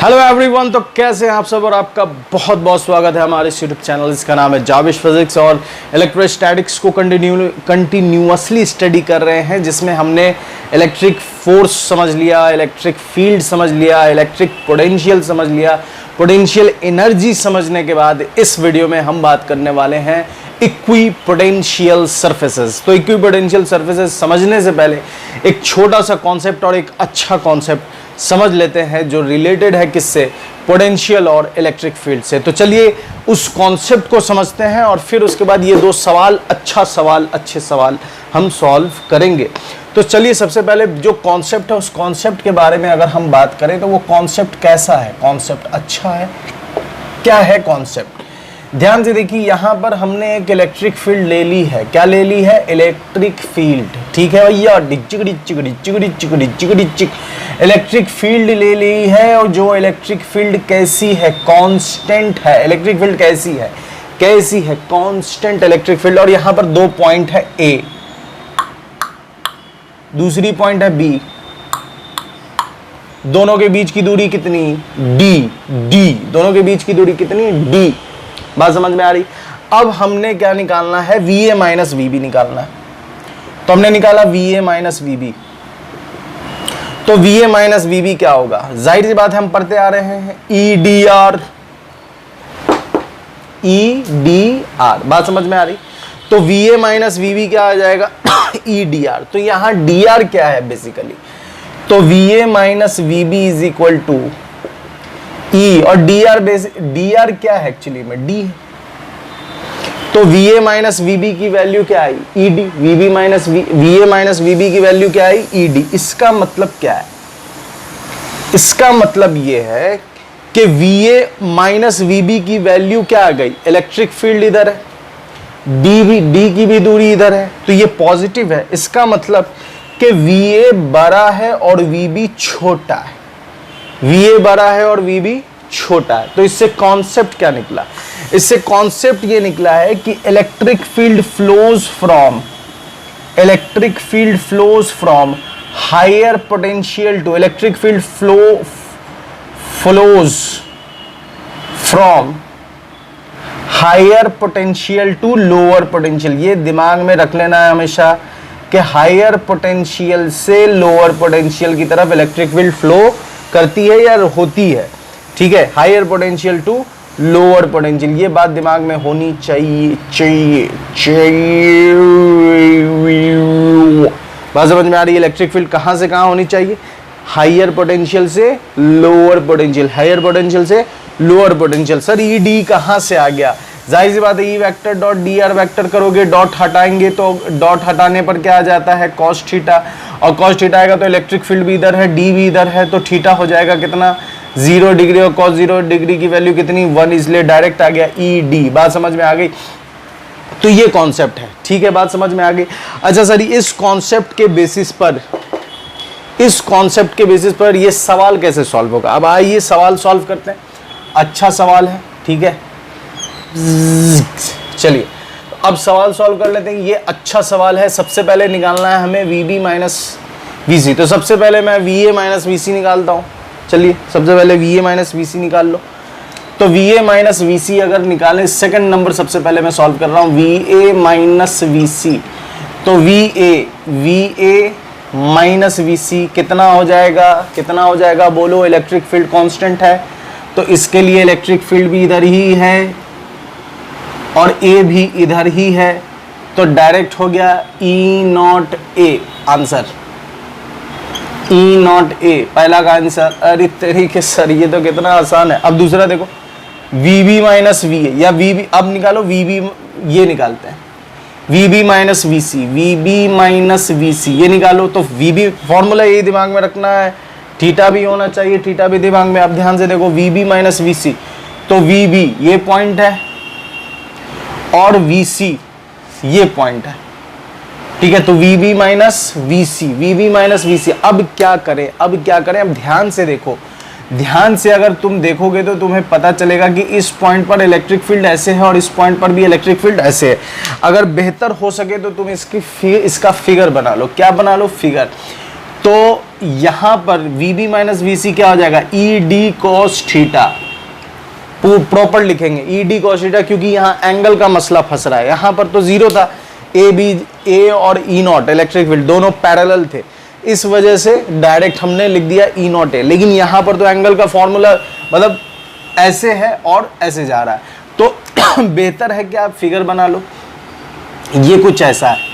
Hello everyone, तो कैसे हैं आप सब और आपका बहुत बहुत स्वागत है हमारे इस यूट्यूब चैनल। इसका नाम है जाविश फिजिक्स और इलेक्ट्रोस्टैटिक्स को कंटिन्यूअसली स्टडी कर रहे हैं, जिसमें हमने इलेक्ट्रिक फोर्स समझ लिया, इलेक्ट्रिक फील्ड समझ लिया, इलेक्ट्रिक पोटेंशियल समझ लिया। पोटेंशियल एनर्जी समझने के बाद इस वीडियो में हम बात करने वाले हैं इक्विपोटेंशियल सरफेसेस। तो इक्विपोटेंशियल सरफेसेस समझने से पहले एक छोटा सा कॉन्सेप्ट और एक अच्छा कॉन्सेप्ट समझ लेते हैं जो रिलेटेड है किससे, पोटेंशियल और इलेक्ट्रिक फील्ड से। तो चलिए उस कॉन्सेप्ट को समझते हैं और फिर उसके बाद ये दो सवाल, अच्छे सवाल हम सॉल्व करेंगे। तो चलिए सबसे पहले जो कॉन्सेप्ट है उस कॉन्सेप्ट के बारे में अगर हम बात करें तो वो कॉन्सेप्ट कैसा है, कॉन्सेप्ट अच्छा है, क्या है कॉन्सेप्ट। ध्यान से देखिए, यहाँ पर हमने एक इलेक्ट्रिक फील्ड ले ली है। क्या ले ली है? Electric field. ठीक है भैया, इलेक्ट्रिक फील्ड ले ली है। और जो इलेक्ट्रिक फील्ड कैसी है? कांस्टेंट है। इलेक्ट्रिक फील्ड कैसी है? Constant electric field. और यहाँ पर दो पॉइंट है, ए, दूसरी पॉइंट है बी। दोनों के बीच की दूरी कितनी? डी। दोनों के बीच की दूरी कितनी? डी। बात समझ में आ रही? अब हमने क्या निकालना है? VA माइनस VB निकालना है। तो हमने निकाला VA माइनस VB। तो VA माइनस VB क्या होगा? जाहिर सी बात है, हम पढ़ते आ रहे हैं EDR। बात समझ में आ रही? तो VA माइनस VB क्या आ जाएगा? EDR। तो यहां DR क्या है बेसिकली? तो VA minus VB is equal to E, और DR क्या है एक्चुअली में? D है। तो VA माइनस VB की वैल्यू क्या आई? ED। VA माइनस VB की वैल्यू क्या आई? ED। इसका मतलब क्या है? इसका मतलब ये है कि VA माइनस VB की वैल्यू क्या आ गई? इलेक्ट्रिक फील्ड इधर है, D की भी दूरी इधर है, तो ये पॉजिटिव है। इसका मतलब कि VA बड़ा है और VB छोटा है। VA बड़ा है और VB छोटा है। तो इससे कॉन्सेप्ट क्या निकला? इससे कॉन्सेप्ट ये निकला है कि electric field flows from higher potential to higher potential to lower potential. ये दिमाग में रख लेना है हमेशा कि हायर पोटेंशियल से लोअर पोटेंशियल की तरफ इलेक्ट्रिक फील्ड फ्लो करती है या होती है। ठीक है, higher potential to lower potential, ये बात दिमाग में होनी चाहिए। बात समझ में आ रही है? इलेक्ट्रिक फील्ड कहां से कहां होनी चाहिए? हायर पोटेंशियल से लोअर पोटेंशियल, हायर पोटेंशियल से लोअर पोटेंशियल। सर ED कहां से आ गया? जाहिर सी बात है, E vector dot DR vector करोगे, डॉट हटाएंगे तो डॉट हटाने पर क्या आ जाता है? Cos theta. और कॉस थीटा आएगा तो इलेक्ट्रिक फील्ड भी इधर है, D भी इधर है, तो थीटा हो जाएगा कितना? 0 डिग्री। और कॉस 0 डिग्री की वैल्यू कितनी? 1, इसलिए डायरेक्ट आ गया ED। बात समझ में आ गई? तो ये कॉन्सेप्ट है। ठीक है, बात समझ में आ गई। अच्छा सर, इस कॉन्सेप्ट के बेसिस पर ये सवाल कैसे सॉल्व होगा? अब आइए सवाल सॉल्व करते हैं। अच्छा सवाल है, ठीक है। चलिए अब सवाल सॉल्व कर लेते हैं। ये अच्छा सवाल है। सबसे पहले निकालना है हमें VB माइनस VC। तो सबसे पहले मैं VA माइनस VC निकालता हूँ। चलिए सबसे पहले VA माइनस VC निकाल लो। तो VA माइनस VC अगर निकालें, सेकंड नंबर सबसे पहले मैं सॉल्व कर रहा हूँ, VA माइनस VC। तो VA माइनस VC कितना हो जाएगा? बोलो। इलेक्ट्रिक फील्ड कांस्टेंट है, तो इसके लिए इलेक्ट्रिक फील्ड भी इधर ही है और A भी इधर ही है, तो डायरेक्ट हो गया E0A आंसर। E0A पहला का आंसर। अरे तेरी के सर, ये तो कितना आसान है। अब दूसरा देखो, VB माइनस VA या VB। अब निकालो VB, ये निकालते हैं VB माइनस VC, ये निकालो। तो VB फॉर्मूला ये दिमाग में रखना है, थीटा भी होना चाहिए, थीटा भी दिमाग में। अब ध्यान से देखो, VB माइनस VC, तो VB ये पॉइंट है और VC ये पॉइंट है। ठीक है, तो VB माइनस VC। अब क्या करें? अब ध्यान से देखो, ध्यान से अगर तुम देखोगे तो तुम्हें पता चलेगा कि इस पॉइंट पर इलेक्ट्रिक फील्ड ऐसे है और इस पॉइंट पर भी इलेक्ट्रिक फील्ड ऐसे है। अगर बेहतर हो सके तो तुम इसका फिगर बना लो। क्या बना लो? फिगर। तो यहां पर VB माइनस VC क्या हो जाएगा, ED cos थीटा, प्रॉपर लिखेंगे ED cos थीटा, क्योंकि यहां एंगल का मसला फंस रहा है। यहां पर तो जीरो था, A और E0 इलेक्ट्रिक फील्ड दोनों पैरेलल थे, इस वजह से डायरेक्ट हमने लिख दिया E0 है। लेकिन यहां पर तो एंगल का फॉर्मूला मतलब ऐसे है और ऐसे जा रहा है, तो बेहतर है कि आप फिगर बना लो। ये कुछ ऐसा है,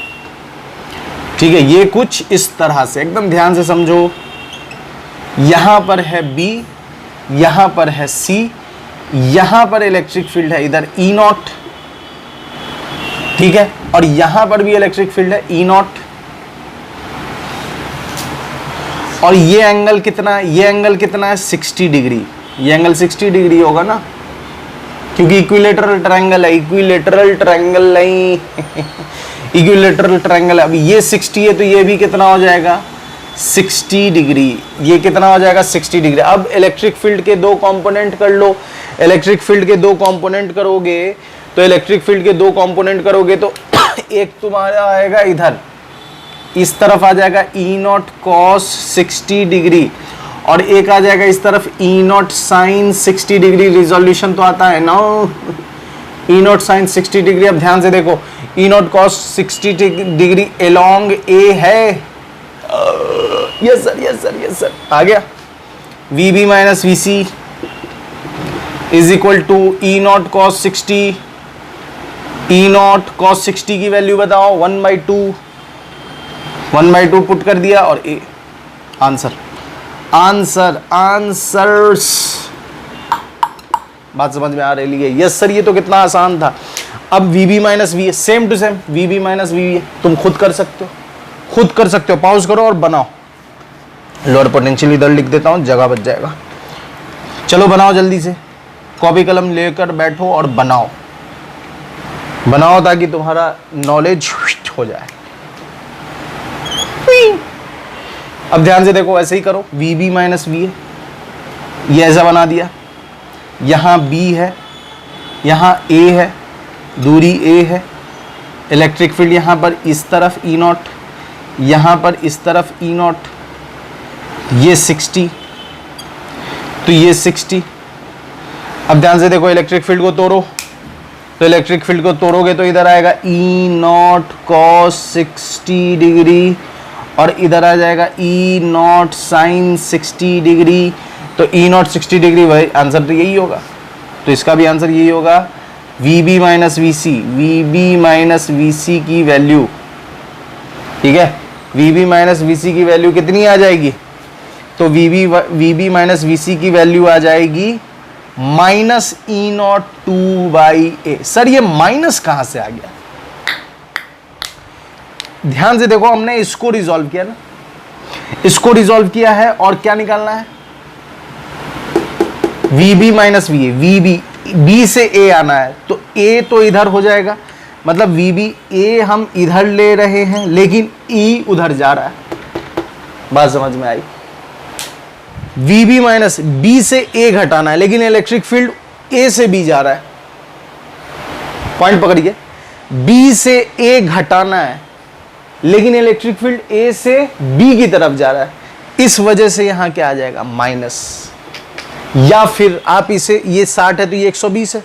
ठीक है, ये कुछ इस तरह से, एकदम ध्यान से समझो। यहां पर है B, यहां पर है C, यहां पर इलेक्ट्रिक फील्ड है इधर E0, ठीक है, और यहां पर भी इलेक्ट्रिक फील्ड है E0। और ये एंगल कितना है, ये एंगल कितना है 60 डिग्री, ये एंगल 60 डिग्री होगा ना, क्योंकि इक्विलेटरल ट्रायंगल है, इक्विलेटरल ट्रायंगल नहीं इक्विलेटरल ट्रायंगल है। अभी ये 60 है तो ये भी कितना हो जाएगा 60 डिग्री, ये कितना हो जाएगा 60 डिग्री। अब इलेक्ट्रिक फील्ड के दो कंपोनेंट कर लो, इलेक्ट्रिक फील्ड के दो कंपोनेंट करोगे तो इलेक्ट्रिक फील्ड के दो कंपोनेंट करोगे तो एक तुम्हारा आएगा इधर, इस तरफ आ जाएगा E0 cos 60 डिग्री, और एक आ जाएगा इस तरफ E0 sin 60 डिग्री। रिजोल्यूशन तो आता है ना, E0 sin 60 डिग्री। अब ध्यान से देखो, E0 cos 60 degree along A है, yes sir yes sir yes sir, आ गया। VB minus VC is equal to E0 cos 60, E0 cos 60 की वैल्यू बताओ 1/2, 1/2 पुट कर दिया, और ए आंसर आंसर्स। बात समझ में आ रही है? यस सर, ये तो कितना आसान था। अब VB minus V same to same, VB minus VB तुम खुद कर सकते हो, खुद कर सकते हो, पॉज करो और बनाओ। लोअर पोटेंशियल इधर लिख देता हूं, जगह बच जाएगा। चलो बनाओ जल्दी से, कॉपी कलम लेकर बैठो और बनाओ बनाओ, ताकि तुम्हारा नॉलेज हो जाए। अब ध्यान से देखो, ऐसे ही करो, VB माइनस V है, ये ऐसा बना दिया, यहाँ B है, यहाँ A है, दूरी A है, इलेक्ट्रिक फील्ड यहाँ पर इस तरफ E0, यहाँ पर इस तरफ E0, ये 60, तो ये 60। अब ध्यान से देखो, इलेक्ट्रिक फील्ड को तोड़ो, तो इलेक्ट्रिक फील्ड को तोड़ोगे तो इधर आएगा E0 cos 60 डिग्री, और इधर आ जाएगा E0 sin 60 डिग्री। तो E0 60 डिग्री, वही आंसर तो यही होगा, तो इसका भी आंसर यही होगा। VB minus VC, VB minus VC की वैल्यू, ठीक है, VB माइनस VC की वैल्यू कितनी आ जाएगी, तो VB माइनस VC की वैल्यू आ जाएगी माइनस E0 2/A। सर ये माइनस कहां से आ गया? ध्यान से देखो, हमने इसको रिजॉल्व किया ना, इसको रिजॉल्व किया है, और क्या निकालना है, VB minus VA, VB B से A आना है, तो A तो इधर हो जाएगा, मतलब VB A हम इधर ले रहे हैं, लेकिन E उधर जा रहा है। बात समझ में आई? VB माइनस B से A घटाना है, लेकिन इलेक्ट्रिक फील्ड A से B जा रहा है। पॉइंट पकड़िए, B से A घटाना है, लेकिन इलेक्ट्रिक फील्ड A से B की तरफ जा रहा है, इस वजह से यहां क्या आ जाएगा माइनस। या फिर आप इसे, ये 60 है तो ये 120 है,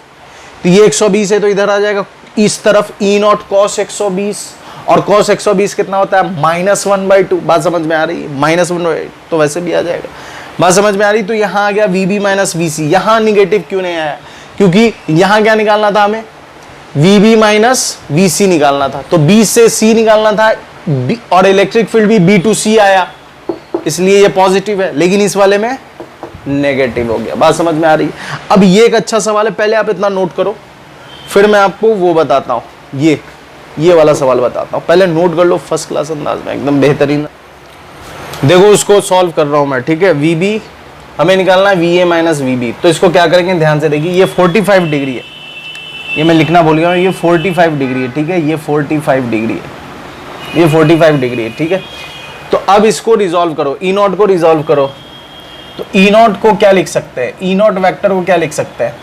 तो ये 120 है तो इधर आ जाएगा इस तरफ E0 cos 120, और cos 120 कितना होता है -1/2। बात समझ में आ रही है? -1/2 तो वैसे भी आ जाएगा। बात समझ में आ रही? तो यहां आ गया VB माइनस VC। यहां निगेटिव क्यों नहीं आया? क्योंकि यहां क्या निकालना था हमें, VB माइनस VC निकालना था, तो B से C निकालना था, और इलेक्ट्रिक फील्ड भी B to C आया, इसलिए ये पॉजिटिव है, लेकिन इस वाले में नेगेटिव हो गया। बात समझ में आ रही है? अब ये एक अच्छा सवाल है, पहले आप इतना नोट करो, फिर मैं आपको वो बताता हूं, ये वाला सवाल बताता हूं। पहले नोट कर लो फर्स्ट क्लास अंदाज में, एकदम बेहतरीन। देखो उसको सॉल्व कर रहा हूं मैं, ठीक है। VB हमें निकालना है VA माइनस VB, तो इसको क्या करेंगे, ध्यान से देखिए, ये 45 डिग्री है, ये मैं लिखना भूल गया हूं, ये 45 डिग्री है, ठीक है, ये 45 डिग्री है, ये 45 डिग्री है, ठीक है। तो अब इसको रिजॉल्व करो, E0 को रिजॉल्व करो, तो E0 को क्या लिख सकते हैं, E0 वेक्टर को क्या लिख सकते हैं,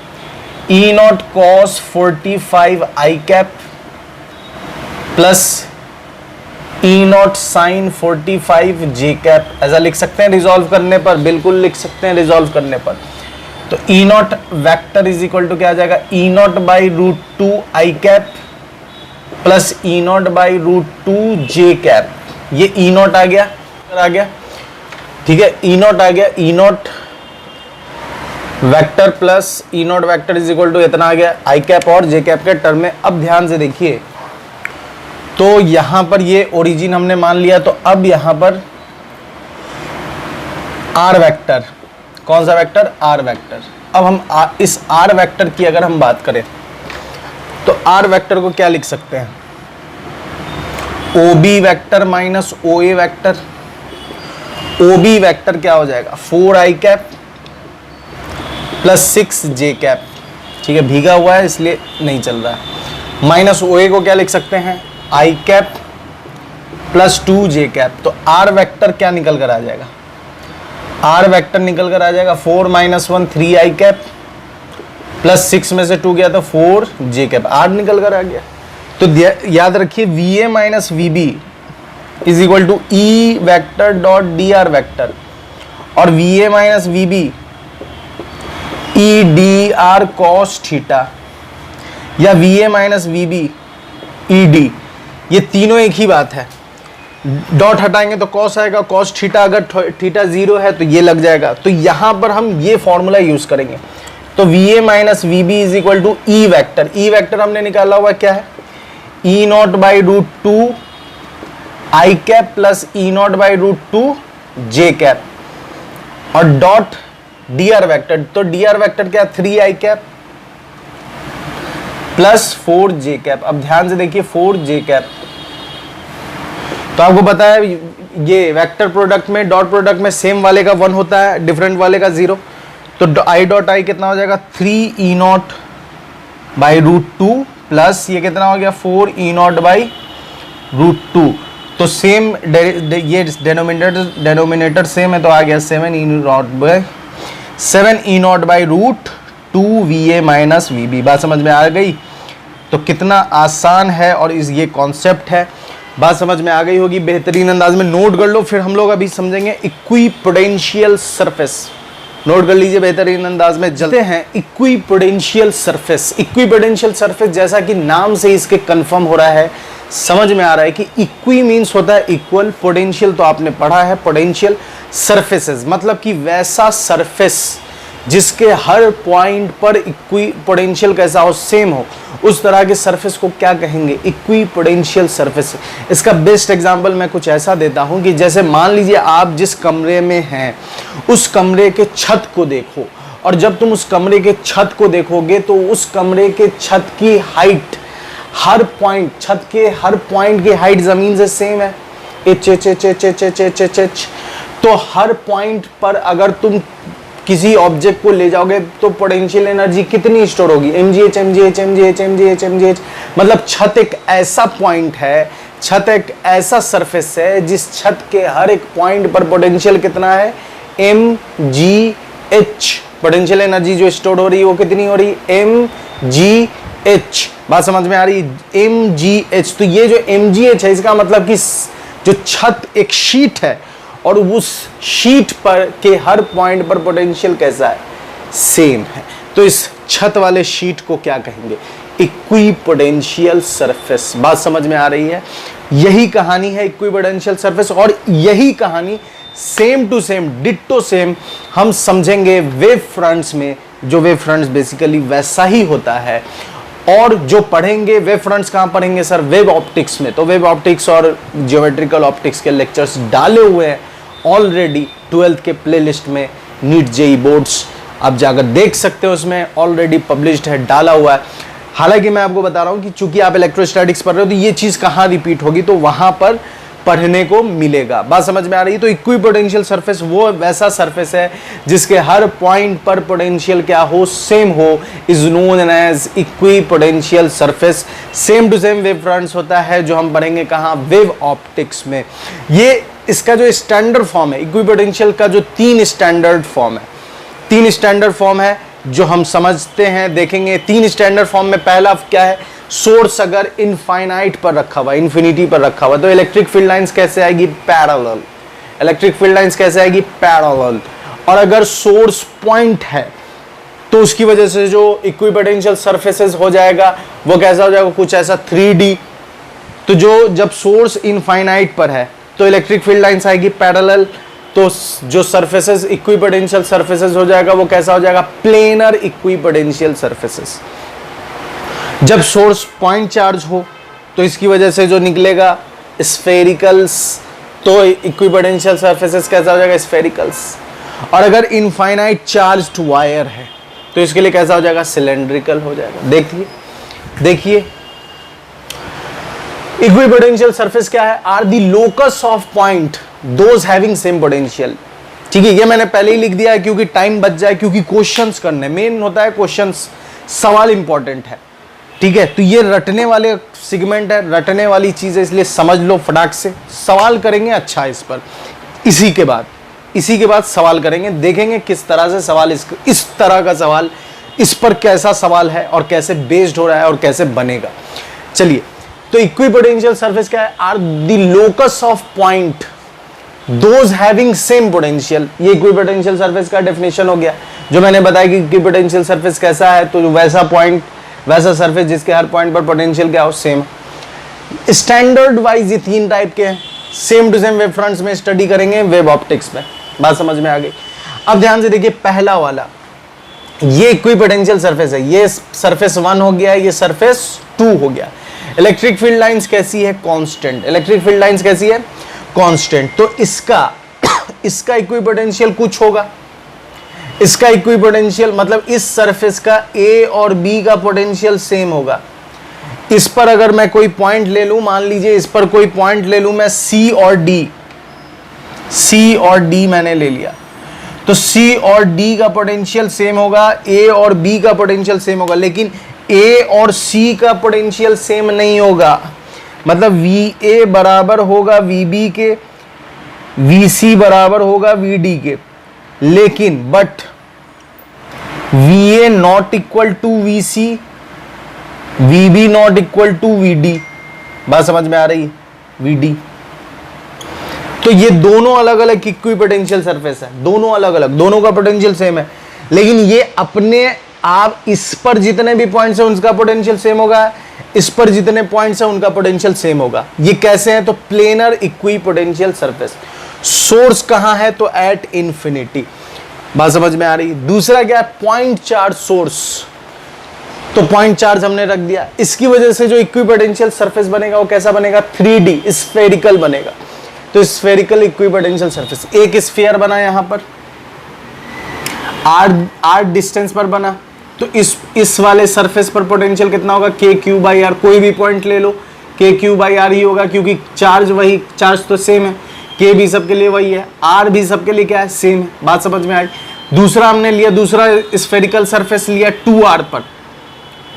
E0 cos 45 i cap plus E nought sine 45 J cap, ऐसा लिख सकते हैं रिजॉल्व करने पर, बिल्कुल लिख सकते हैं रिजॉल्व करने पर। तो E naught vector is equal to क्या आ जाएगा, E naught by root two I cap plus E naught by root two J cap. ये ई नॉट आ गया, ठीक है, ई नॉट आ गया, E naught vector plus E naught vector is equal to इतना आ गया आई कैप और जे कैप के टर्म में। अब ध्यान से देखिए, तो यहां पर ये ओरिजिन हमने मान लिया, तो अब यहां पर आर वेक्टर, कौन सा वेक्टर, आर वेक्टर। अब हम इस आर वेक्टर की अगर हम बात करें तो आर वेक्टर को क्या लिख सकते हैं, O B vector minus O ए वैक्टर। ओ बी वैक्टर क्या हो जाएगा, 4 आई कैप प्लस 6 जे कैप, ठीक है, भीगा हुआ है इसलिए नहीं चल रहा है। माइनस ओ ए को क्या लिख सकते हैं, आई कैप प्लस 2 जे कैप। तो आर वेक्टर क्या निकल कर आ जाएगा, आर वेक्टर निकल कर आ जाएगा 4 माइनस 1 3 आई कैप प्लस 6 में से 2 गया तो 4 जे कैप, आर निकल कर आ गया। तो याद रखिए V A minus V B is equal to E vector dot D R vector, और V A minus V B E D R cos theta, या V A minus V B E D, ये तीनों एक ही बात है। Dot हटाएंगे तो cos आएगा, कॉस थीटा, अगर थीटा 0 है तो ये लग जाएगा। तो यहां पर हम ये फॉर्मूला यूज करेंगे। तो V A minus V B is equal to E vector, E vector हमने निकाला हुआ क्या है, E naught by root two I cap plus E naught by root two J cap, और डॉट डी आर वैक्टर, तो D R vector क्या, 3 I cap plus 4 J cap. अब ध्यान से देखिए 4 जे कैप, तो आपको पता है ये वेक्टर प्रोडक्ट में, डॉट प्रोडक्ट में सेम वाले का 1 होता है, डिफरेंट वाले का 0। तो आई डॉट आई कितना हो जाएगा, 3 E naught by root two plus ये कितना हो गया 4 E naught by root two. तो सेम ये डेनोमिनेटर सेम है, तो आ गया 7 E naught by root two V A minus V B. बात समझ में आ गई, तो कितना आसान है और ये कॉन्सेप्ट है, बात समझ में आ गई होगी, बेहतरीन अंदाज में नोट कर लो। फिर हम लोग अभी समझेंगे इक्विपोटेंशियल सरफेस, नोट कर लीजिए बेहतरीन अंदाज में। चलते हैं इक्विपोटेंशियल सरफेस। इक्विपोटेंशियल सरफेस जैसा कि नाम से इसके कंफर्म हो रहा है, समझ में आ रहा है कि इक्वी मीन्स होता है इक्वल, पोटेंशियल तो आपने पढ़ा है, पोटेंशियल सरफेसेस मतलब कि वैसा सरफेस जिसके हर पॉइंट पर इक्वी पोटेंशियल कैसा हो, सेम हो, उस तरह के सरफेस को क्या कहेंगे, इक्वी पोटेंशियल सरफेस। इसका बेस्ट एग्जांपल मैं कुछ ऐसा देता हूं कि जैसे मान लीजिए आप जिस कमरे में हैं उस कमरे के छत को देखो, और जब तुम उस कमरे के छत को देखोगे तो उस कमरे के छत की हाइट, हर पॉइंट, छत के हर पॉइंट की हाइट जमीन से सेम है, H H H H H H H H H. तो हर पॉइंट पर अगर तुम किसी ऑब्जेक्ट को ले जाओगे तो पोटेंशियल एनर्जी कितनी स्टोर होगी, mgh mgh mgh mgh mgh। मतलब छत एक ऐसा पॉइंट है, छत एक ऐसा सरफेस है जिस छत के हर एक पॉइंट पर पोटेंशियल कितना है, mgh। पोटेंशियल एनर्जी जो स्टोर हो रही है वो कितनी हो रही है, mgh। बात समझ में आ रही है, mgh। तो ये जो mgh है इसका मतलब कि जो छत एक शीट है और उस शीट पर के हर पॉइंट पर पोटेंशियल कैसा है, सेम है। तो इस छत वाले शीट को क्या कहेंगे, इक्विपोटेंशियल सरफेस। बात समझ में आ रही है, यही कहानी है इक्विपोटेंशियल सरफेस, और यही कहानी same to same, ditto same हम समझेंगे वेव फ्रंट्स में। जो वेव फ्रंट्स बेसिकली वैसा ही होता है, और जो पढ़ेंगे वेव फ्रंट्स कहाँ पढ़ेंगे सर, वेव ऑप्टिक्स में। तो वेव ऑप्टिक्स और जियोमेट्रिकल ऑप्टिक्स के लेक्चर्स डाले हुए हैं ऑलरेडी 12th के प्लेलिस्ट में, नीट जेई बोर्ड्स आप जाकर देख सकते हो, उसमें ऑलरेडी पब्लिश्ड है, डाला हुआ है। हालांकि मैं आपको बता रहा हूँ कि चूंकि आप इलेक्ट्रोस्टैटिक्स पढ़ रहे हो तो ये चीज़ कहाँ रिपीट होगी, तो वहाँ पर पढ़ने को मिलेगा। बात समझ में आ रही है। तो इक्विपोटेंशियल सरफेस वो वैसा सरफेस है जिसके हर पॉइंट पर पोटेंशियल क्या हो, सेम हो, is known as equipotential surface. Same to same wave fronts होता है जो हम पढ़ेंगे कहाँ, वेव ऑप्टिक्स में। ये इसका जो स्टैंडर्ड फॉर्म है इक्विपोटेंशियल का, जो 3 स्टैंडर्ड फॉर्म है, 3 स्टैंडर्ड फॉर्म है जो हम समझते हैं, देखेंगे। 3 स्टैंडर्ड फॉर्म में पहला क्या है, सोर्स अगर इनफाइनाइट पर रखा हुआ, इन्फिनिटी पर रखा हुआ, तो इलेक्ट्रिक फील्ड लाइंस कैसे आएगी? पैरेलल। इलेक्ट्रिक फील्ड लाइंस कैसे आएगी? पैरेलल। और अगर सोर्स पॉइंट है तो उसकी वजह से जो इक्विपोटेंशियल सरफेसेस हो जाएगा वो कैसा हो जाएगा? कुछ ऐसा 3D। तो जो जब सोर्स इनफाइनाइट पर है तो इलेक्ट्रिक फील्ड लाइंस आएगी पैरेलल, तो जो सरफेसेस इक्विपोटेंशियल सरफेसेस हो जाएगा वो कैसा हो जाएगा? Planar equipotential surfaces. जब सोर्स पॉइंट चार्ज हो तो इसकी वजह से जो निकलेगा स्फेरिकल्स, तो इक्विपोटेंशियल सरफेसेस कैसा हो जाएगा? स्फेरिकल्स। और अगर इनफाइनाइट चार्ज्ड वायर है तो इसके लिए कैसा हो जाएगा? सिलेंड्रिकल हो जाएगा। देखिए इक्विपोटेंशियल सरफेस क्या है? Are the locus of point those having same potential. ठीक है, ये मैंने पहले ही लिख दिया है क्योंकि टाइम बच जाए, क्योंकि क्वेश्चंस करने मेन होता है, क्वेश्चंस सवाल इंपॉर्टेंट है। ठीक है, तो ये रटने वाले सेगमेंट है, रटने वाली चीज है, इसलिए समझ लो फटाक से। सवाल करेंगे अच्छा इस पर, इसी के बाद सवाल करेंगे, देखेंगे किस तरह से सवाल इस तरह का सवाल इस पर कैसा सवाल है और कैसे बेस्ड हो रहा है और कैसे बनेगा। चलिए, तो इक्विपोटेंशियल सरफेस क्या है? Are the locus of point those having same potential. ये इक्विपोटेंशियल सरफेस का डेफिनेशन हो गया। जो मैंने बताया कि इक्विपोटेंशियल सरफेस कैसा है, तो वैसा पॉइंट, वैसा सरफेस जिसके हर पॉइंट पर पोटेंशियल क्या हो? सेम। स्टैंडर्ड वाइज ये 3 टाइप के हैं। Same to same wave fronts में स्टडी करेंगे वेब ऑप्टिक्स में। बात समझ में आ गई? अब ध्यान से देखिए, पहला वाला ये इक्विपोटेंशियल सरफेस है, ये सरफेस 1 हो गया, ये सरफेस 2 हो गया। इलेक्ट्रिक फील्ड लाइंस कैसी है? कांस्टेंट। इलेक्ट्रिक फील्ड लाइंस कैसी है? कांस्टेंट। तो इसका इक्विपोटेंशियल कुछ होगा, इसका इक्विपोटेंशियल मतलब इस सरफेस का A और B का पोटेंशियल सेम होगा। इस पर अगर मैं कोई पॉइंट ले लूं, मान लीजिए इस पर कोई पॉइंट ले लूं मैं C और D मैंने ले लिया, तो C और D का पोटेंशियल सेम होगा, A और B का पोटेंशियल सेम होगा, लेकिन A और C का पोटेंशियल सेम नहीं होगा। मतलब VA बराबर होगा VB के, VC बराबर होगा VD के, लेकिन but VA not equal to VC, VB not equal to VD। बात समझ में आ रही है? VD। तो ये दोनों अलग अलग इक्विपोटेंशियल सरफेस है, दोनों अलग अलग, दोनों का पोटेंशियल सेम है, लेकिन ये अपने आप इस पर जितने भी पॉइंट्स हैं उनका पोटेंशियल सेम होगा, इस पर जितने पॉइंट्स हैं उनका पोटेंशियल सेम होगा। ये कैसे है? तो प्लेनर इक्विपोटेंशियल सरफेस। सोर्स कहां है? तो एट इंफिनिटी। बात समझ में आ रही है? दूसरा क्या है? Point charge source. तो पॉइंट चार्ज हमने रख दिया, इसकी वजह से जो इक्विपोटेंशियल सरफेस बनेगा वो कैसा बनेगा? 3D स्फेरिकल बनेगा। तो स्फेरिकल इक्विपोटेंशियल सरफेस, एक स्फीयर बना यहां पर, r डिस्टेंस पर बना, तो इस वाले सरफेस पर पोटेंशियल कितना होगा? KQ/R। कोई भी पॉइंट ले लो, KQ/R ही होगा, क्योंकि चार्ज वही, चार्ज तो सेम है, K भी सबके लिए वही है, R भी सबके लिए क्या है? सेम है। बात समझ में आई? दूसरा हमने लिया, दूसरा स्फेरिकल सरफेस लिया 2R पर,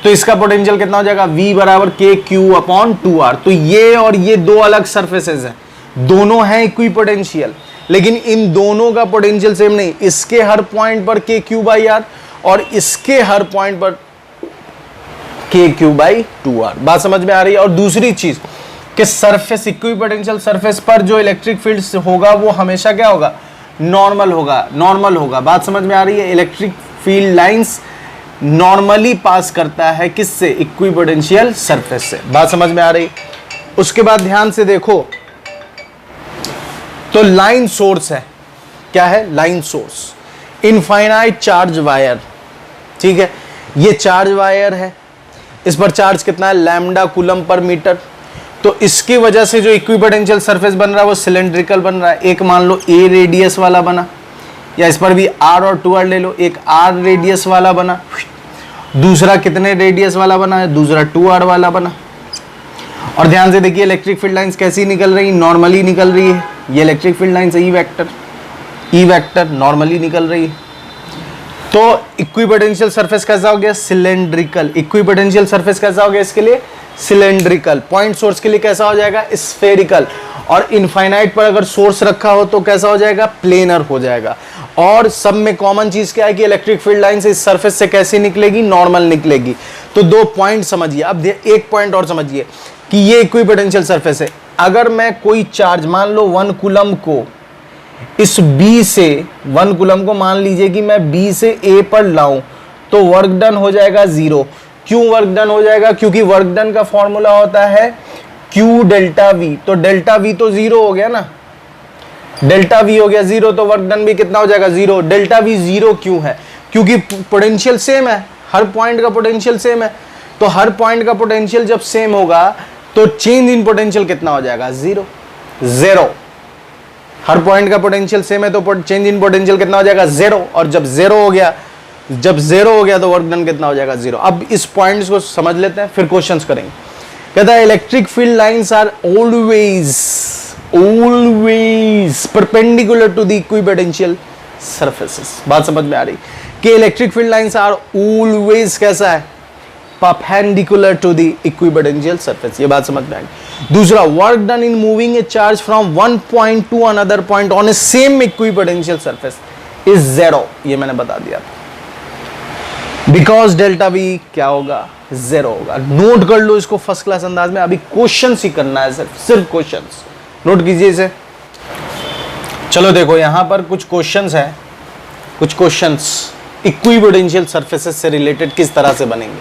तो इसका पोटेंशियल कितना हो जाएगा? V बराबर KQ/2R। तो ये और ये दो अलग सरफेसेस हैं, दोनों हैं इक्विपोटेंशियल, लेकिन इन दोनों का पोटेंशियल सेम नहीं। इसके हर पॉइंट पर KQ/R और इसके हर पॉइंट पर KQ/2R। बात समझ में आ रही है? और दूसरी चीज कि सरफेस, इक्विपोटेंशियल सरफेस पर जो इलेक्ट्रिक फील्ड होगा वो हमेशा क्या होगा? नॉर्मल होगा। बात समझ में आ रही है? इलेक्ट्रिक फील्ड लाइंस नॉर्मली पास करता है किससे? इक्विपोटेंशियल सरफेस से। बात समझ में आ रही? उसके बाद ध्यान से देखो, तो लाइन सोर्स है, क्या है? Line source, infinite charge wire. ठीक है, ये चार्ज वायर है, इस पर चार्ज कितना है? Lambda coulomb per metre. तो इसकी वजह से जो इक्विपोटेंशियल सरफेस बन रहा है वो सिलेंड्रिकल बन रहा है। एक मान लो A रेडियस वाला बना, या इस पर भी R और 2R ले लो, एक R रेडियस वाला बना, दूसरा कितने रेडियस वाला बना है? दूसरा 2R वाला बना। और ध्यान से देखिए इलेक्ट्रिक फील्ड लाइंस कैसी निकल रही? नॉर्मली निकल रही है। ये electric field lines E vector normally निकल रही है। तो इक्विपोटेंशियल सरफेस कैसा हो गया? सिलेंड्रिकल। इक्विपोटेंशियल सरफेस कैसा हो गया इसके लिए? सिलेंड्रिकल। पॉइंट सोर्स के लिए कैसा हो जाएगा? स्फेरिकल। और इनफाइनाइट पर अगर सोर्स रखा हो तो कैसा हो जाएगा? प्लेनर हो जाएगा। और सब में कॉमन चीज क्या है कि इलेक्ट्रिक फील्ड लाइन से इस सरफेस से कैसी निकलेगी? नॉर्मल निकलेगी। तो 2 पॉइंट समझिए। अब एक पॉइंट और समझिए कि ये इक्विपोटेंशियल सरफेस है। अगर मैं कोई चार्ज मान लो 1 कूलम को इस B से 1 कूलम को मान लीजिए कि मैं B से A पर लाऊं तो वर्क डन हो जाएगा 0। क्यों वर्क डन हो जाएगा? क्योंकि वर्क डन का फॉर्मूला होता है Q डेल्टा V। तो डेल्टा V तो 0 हो गया ना, डेल्टा V हो गया 0, तो वर्क डन भी कितना हो जाएगा? 0। डेल्टा V 0 क्यों है? क्योंकि पोटेंशियल सेम है, हर पॉइंट का पोटेंशियल सेम है। तो हर पॉइंट का पोटेंशियल जब सेम होगा तो चेंज इन पोटेंशियल कितना हो जाएगा? 0। हर पॉइंट का पोटेंशियल सेम है तो चेंज इन पोटेंशियल कितना हो जाएगा? 0। और जब 0 हो गया तो वर्क डन कितना हो जाएगा? 0। अब इस पॉइंट्स को समझ लेते हैं, फिर क्वेश्चंस करेंगे। कहता है electric field lines are always perpendicular to the equipotential surfaces. बात समझ में आ रही कि electric field lines are always कैसा है? Perpendicular to the equipotential surface. ये बात समझ में आ गई। दूसरा, work done in moving a charge from one point to another point on a same equipotential surface is 0। ये मैंने बता दिया था। बिकॉज डेल्टा V क्या होगा? 0 होगा। नोट कर लो इसको फर्स्ट क्लास अंदाज में। अभी क्वेश्चन ही करना है, सिर्फ क्वेश्चन नोट कीजिए इसे। चलो देखो यहां पर कुछ क्वेश्चंस है, कुछ क्वेश्चंस इक्विपोटेंशियल सरफेसेस से रिलेटेड किस तरह से बनेंगे।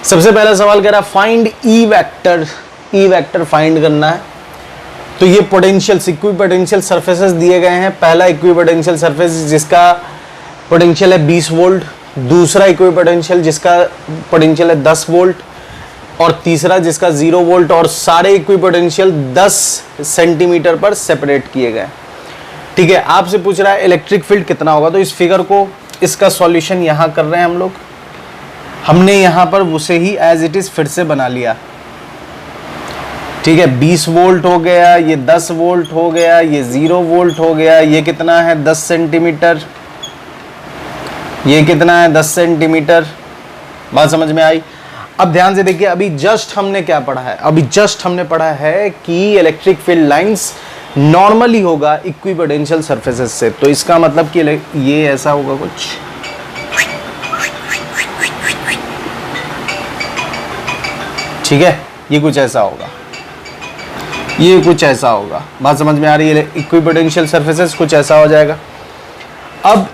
सबसे पहला सवाल कह रहा है फाइंड ई वेक्टर फाइंड करना है। तो ये पोटेंशियल इक्विपोटेंशियल सरफेसेस दिए गए हैं। पहला इक्विपोटेंशियल सरफेस जिसका पोटेंशियल है 20 वोल्ट, दूसरा इक्विपोटेंशियल जिसका पोटेंशियल है 10 वोल्ट, और तीसरा जिसका 0 वोल्ट, और सारे इक्विपोटेंशियल 10 सेंटीमीटर पर सेपरेट किए गए। ठीक है, आपसे पूछ रहा है इलेक्ट्रिक फील्ड कितना होगा। तो इस फिगर को, इसका सॉल्यूशन यहां कर रहे हैं हम लोग। हमने यहां पर उसे ही एज इट इज फिर से बना लिया। ठीक है, 20 वोल्ट हो गया, ये 10 वोल्ट हो गया, ये 0 वोल्ट हो गया, ये कितना है? 10 सेंटीमीटर, ये कितना है? 10 सेंटीमीटर। बात समझ में आई? अब ध्यान से देखिए, अभी जस्ट हमने क्या पढ़ा है? अभी जस्ट हमने पढ़ा है कि इलेक्ट्रिक फील्ड लाइंस नॉर्मली होगा इक्विपोटेंशियल सरफेसेस से। तो इसका मतलब कि ये ऐसा होगा कुछ, ठीक है, ये कुछ ऐसा होगा, ये कुछ ऐसा होगा। बात समझ में आ रही है? इक्विपोटेंशियल सरफेसेस कुछ ऐसा हो जाएगा। अब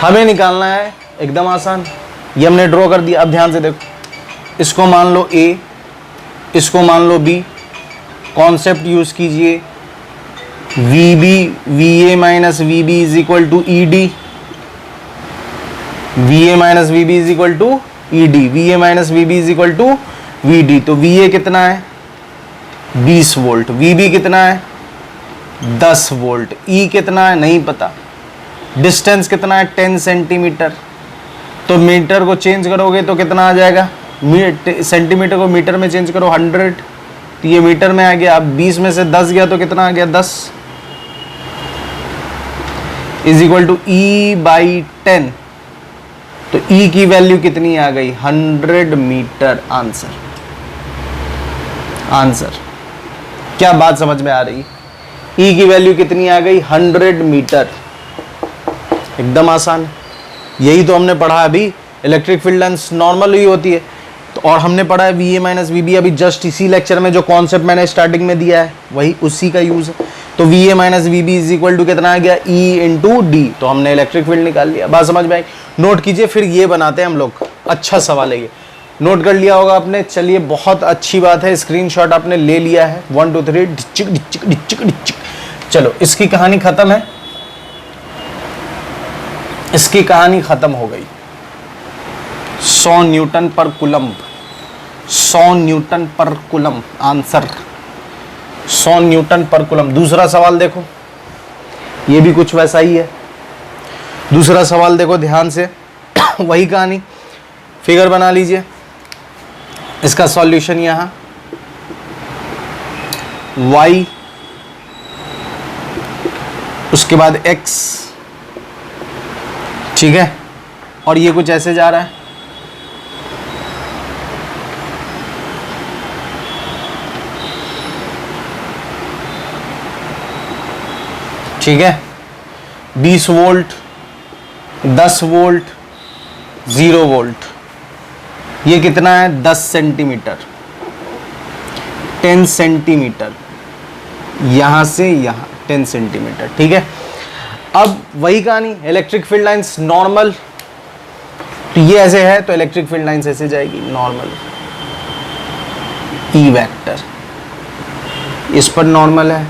हमें निकालना है, एकदम आसान, ये हमने ड्रॉ कर दिया। अब ध्यान से देखो, इसको मान लो A, इसको मान लो B। कॉन्सेप्ट यूज कीजिए, VA minus VB is equal to ED, VA minus VB is equal to ED, VA minus VB is equal to VD। तो VA कितना है? 20 वोल्ट, VB कितना है? 10 वोल्ट, E कितना है? नहीं पता। डिस्टेंस कितना है? 10 सेंटीमीटर। तो मीटर को चेंज करोगे तो कितना आ जाएगा? सेंटीमीटर को मीटर में चेंज करो 100, तो ये मीटर में आ गया। अब 20 में से 10 गया तो कितना आ गया? 10 is equal to E by 10। तो E की वैल्यू कितनी आ गई? 100 मीटर। आंसर क्या बात समझ में आ रही? E की वैल्यू कितनी आ गई? 100 मीटर। एकदम आसान। यही तो हमने पढ़ा अभी, इलेक्ट्रिक फील्ड लाइंस नॉर्मल ही होती है। तो और हमने पढ़ा है VA माइनस VB, अभी जस्ट इसी लेक्चर में जो कॉन्सेप्ट मैंने स्टार्टिंग में दिया है वही उसी का यूज है। तो VA minus VB is equal to कितना आ गया? E into D। तो हमने इलेक्ट्रिक फील्ड निकाल लिया। बात समझ में आई? नोट कीजिए, फिर ये बनाते हैं हम लोग। अच्छा सवाल है ये, नोट कर लिया होगा आपने। चलिए, बहुत अच्छी बात है, स्क्रीनशॉट आपने ले लिया है। 1 2 3 डिचिक डिचिक डिचिक डिचिक। चलो, इसकी कहानी खत्म है, इसकी कहानी खत्म हो गई। 100 न्यूटन पर कूलम्ब, 100 न्यूटन पर कूलम्ब। आंसर 100 न्यूटन पर कूलम्ब। दूसरा सवाल देखो, ये भी कुछ वैसा ही है। दूसरा सवाल देखो ध्यान से, वही कहानी। फिगर बना लीजिए, इसका सॉल्यूशन यहां y, उसके बाद x, ठीक है, और ये कुछ ऐसे जा रहा है। ठीक है, 20 वोल्ट, 10 वोल्ट, 0 वोल्ट, ये कितना है 10 सेंटीमीटर, 10 सेंटीमीटर, यहां से यहां 10 सेंटीमीटर, ठीक है। अब वही कहानी, इलेक्ट्रिक फील्ड लाइंस नॉर्मल, तो ये ऐसे है तो इलेक्ट्रिक फील्ड लाइंस ऐसे जाएगी नॉर्मल, ई वेक्टर, इस पर नॉर्मल है,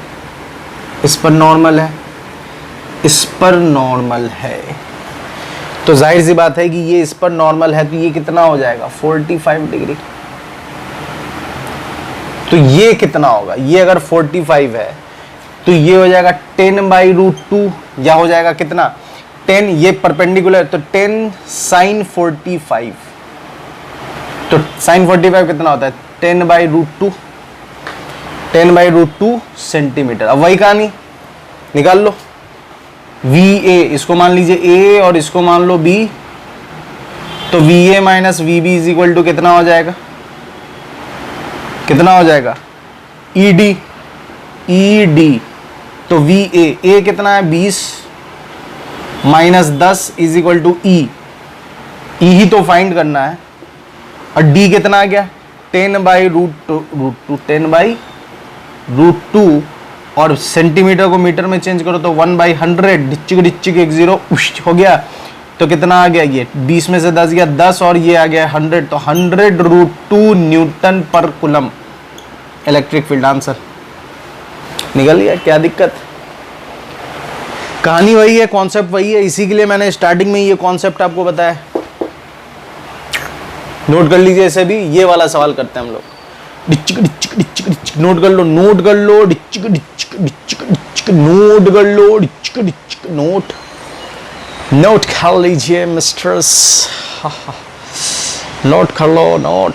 इस पर नॉर्मल है, इस पर नॉर्मल है, तो जाहिर सी बात है कि ये इस पर नॉर्मल है, तो ये कितना हो जाएगा 45 डिग्री। तो ये कितना होगा, ये अगर 45 है तो ये हो जाएगा 10/√2, या हो जाएगा कितना 10, ये परपेंडिकुलर, तो 10 sin 45, तो sin 45 कितना होता है 10/√2, 10/√2 सेंटीमीटर। अब वही कहानी निकाल लो, VA इसको मान लीजिए A और इसको मान लो B, तो VA minus VB is equal to कितना हो जाएगा, कितना हो जाएगा ED, तो VA, A कितना है 20 minus 10 is equal to E ही तो फाइंड करना है, और D कितना आ गया 10/√2, 10/√2, और सेंटीमीटर को मीटर में चेंज करो तो 1/100, डिच्चिक एक जीरो हो गया, तो कितना आ गया, ये 20 में से 10 गया 10, और ये आ गया 100, तो 100√2 न्यूटन पर कूलम इलेक्ट्रिक फील्ड। आंसर निकल गया, क्या दिक्कत, कहानी वही है, कॉन्सेप्ट वही है, इसी के लिए मैंने स्टार्टिंग में ये कॉन्सेप्ट आपको बताया। नोट कर लीजिए, इसे भी ये वाला सवाल करते हैं हम लोग, डिच्चिक नोट कर लो, नोट कर लो, डिच्चिक नोट कर लो, डिच्चिक नोट कर लीजिए मिस्टर्स, नोट कर लो, नोट।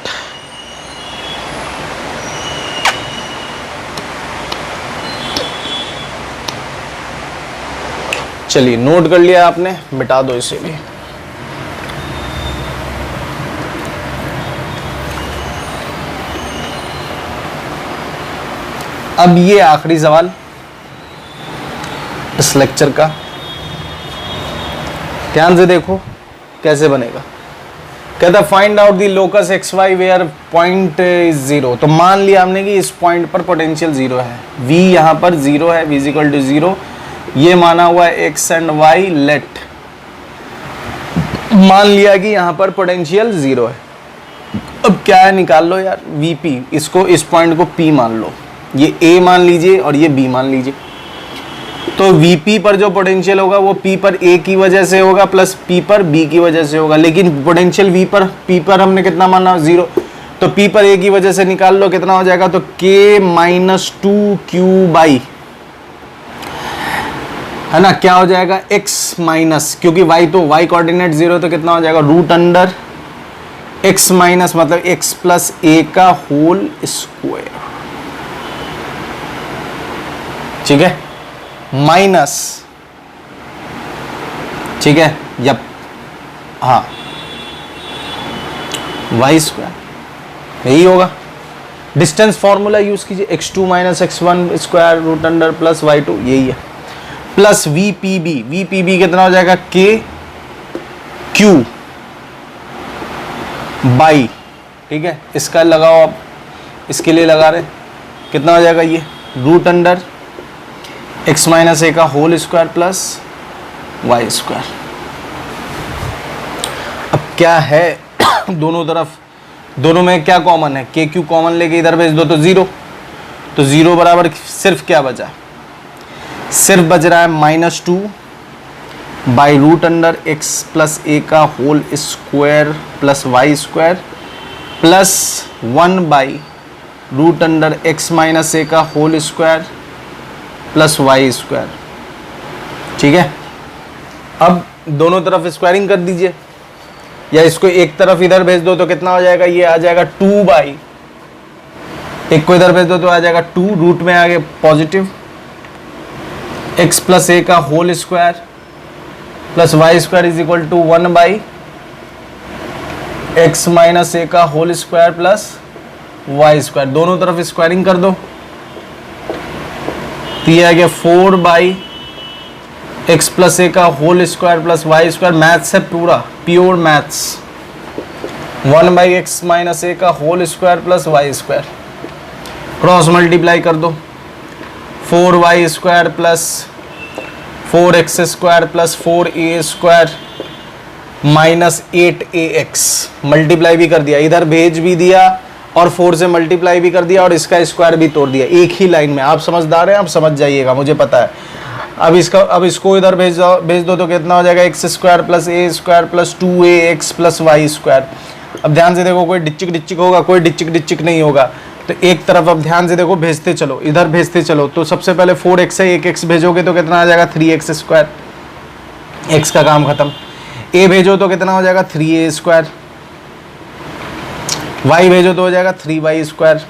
चलिए नोट कर लिया आपने, मिटा दो इसे भी। अब ये आखिरी सवाल इस लेक्चर का, ध्यान से देखो कैसे बनेगा। कहता find out the locus XY where point is 0। तो मान लिया हमने कि इस पॉइंट पर पोटेंशियल 0 है, V यहां पर 0 है, V इक्वल टू 0, ये माना हुआ है X एंड Y, लेट मान लिया कि यहां पर पोटेंशियल 0 है। अब क्या है, निकाल लो यार VP, इसको, इस पॉइंट को P मान लो, ये A मान लीजिए और ये B मान लीजिए। तो VP पर जो पोटेंशियल होगा वो P पर A की वजह से होगा प्लस P पर B की वजह से होगा, लेकिन पोटेंशियल P पर हमने कितना माना 0, तो P पर A की वजह से निकाल लो कितना हो जाएगा, तो K-2Q/, है ना, क्या हो जाएगा X माइनस, क्योंकि Y तो Y कोऑर्डिनेट 0, तो कितना हो जाएगा √ X माइनस मतलब X प्लस A का होल स्क्वायर, ठीक है, माइनस, ठीक है, यप, हाँ Y स्क्वायर, यही होगा। डिस्टेंस फॉर्मूला यूज कीजिए, x2 minus x1 square √ plus y2, यही है, प्लस VPB कितना हो जाएगा KQ/, ठीक है, इसका लगाओ आप, इसके लिए लगा रहे, कितना हो जाएगा ये √ X माइनस A का whole square plus Y square. अब क्या है दोनों तरफ, दोनों में क्या कॉमन है, KQ कॉमन लेके इधर भेज दो तो 0, तो 0 बराबर सिर्फ क्या बचा, सिर्फ बच रहा है -2/√X प्लस A का whole square plus Y square plus 1/√X minus A का whole square plus Y square, ठीक है। अब दोनों तरफ स्क्वायरिंग कर दीजिए, या इसको एक तरफ इधर भेज दो तो कितना हो जाएगा, ये आ जाएगा 2/, एक को इधर भेज दो तो आ जाएगा 2, रूट में आगे पॉजिटिव, X प्लस A का whole square plus Y square is equal to 1/X minus A का whole square plus Y square, दोनों तरफ स्क्वायरिंग कर दो, तो ये आ गया 4/X x प्लस ए का whole square plus Y square, maths है पूरा, pure maths. 1/x minus A का whole square plus Y square, cross multiply कर दो, 4y square plus 4x square plus 4a square minus 8ax, multiply भी कर दिया, इधर भेज भी दिया और 4 से मल्टीप्लाई भी कर दिया और इसका स्क्वायर भी तोड़ दिया एक ही लाइन में। आप समझदार हैं, आप समझ जाइएगा, मुझे पता है। अब इसको इधर भेज दो तो कितना हो जाएगा, x square plus a square plus 2ax plus Y square. अब ध्यान से देखो, कोई डिच्चिक डिच्चिक होगा, कोई डिच्चिक डिच्चिक नहीं होगा। तो एक तरफ अब ध्यान से देखो, भेजते चलो, इधर भेजते चलो। तो सबसे पहले 4x है, 1x भेजोगे तो कितना आ जाएगा 3x स्क्वायर, x का काम खत्म। a भेजो तो कितना हो जाएगा 3a स्क्वायर, y भेजो तो हो जाएगा 3y स्क्वायर,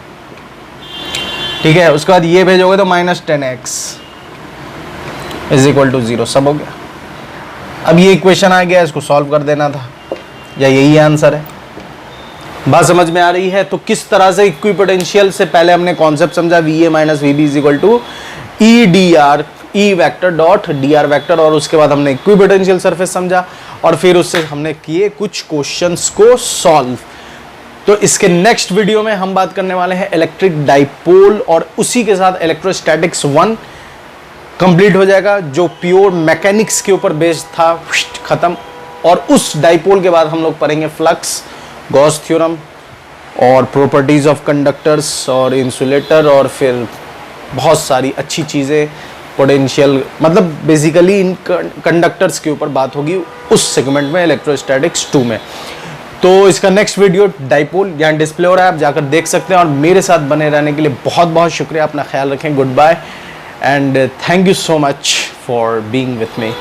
ठीक है। उसके बाद ये भेजोगे तो minus 10x is equal to 0, सब हो गया। अब ये इक्वेशन आ गया, इसको सॉल्व कर देना था, या यही आंसर है। बात समझ में आ रही है? तो किस तरह से इक्विपोटेंशियल से पहले हमने कॉन्सेप्ट समझा, VA minus VB is equal to E D R, E vector dot D R vector, और उसके बाद हमने इक्विपोटेंशियल सरफेस समझा और फिर उससे हमने किए कुछ क्वेश्चंस को सॉल्व। तो इसके नेक्स्ट वीडियो में हम बात करने वाले हैं इलेक्ट्रिक डाइपोल, और उसी के साथ इलेक्ट्रोस्टैटिक्स 1 कंप्लीट हो जाएगा, जो प्योर मैकेनिक्स के ऊपर बेस्ड था, खत्म। और उस डाइपोल के बाद हम लोग पढ़ेंगे फ्लक्स, गॉस थ्योरम और प्रॉपर्टीज ऑफ कंडक्टर्स और इंसुलेटर, और फिर बहुत सारी अच्छी चीज़ें, पोटेंशियल, मतलब बेसिकली इन कंडक्टर्स के ऊपर बात होगी उस सेगमेंट में, इलेक्ट्रोस्टैटिक्स 2 में। तो इसका नेक्स्ट वीडियो डाइपोल यहाँ डिस्प्ले हो रहा है, आप जाकर देख सकते हैं। और मेरे साथ बने रहने के लिए बहुत बहुत शुक्रिया, अपना ख्याल रखें, good bye and thank you so much for being with me.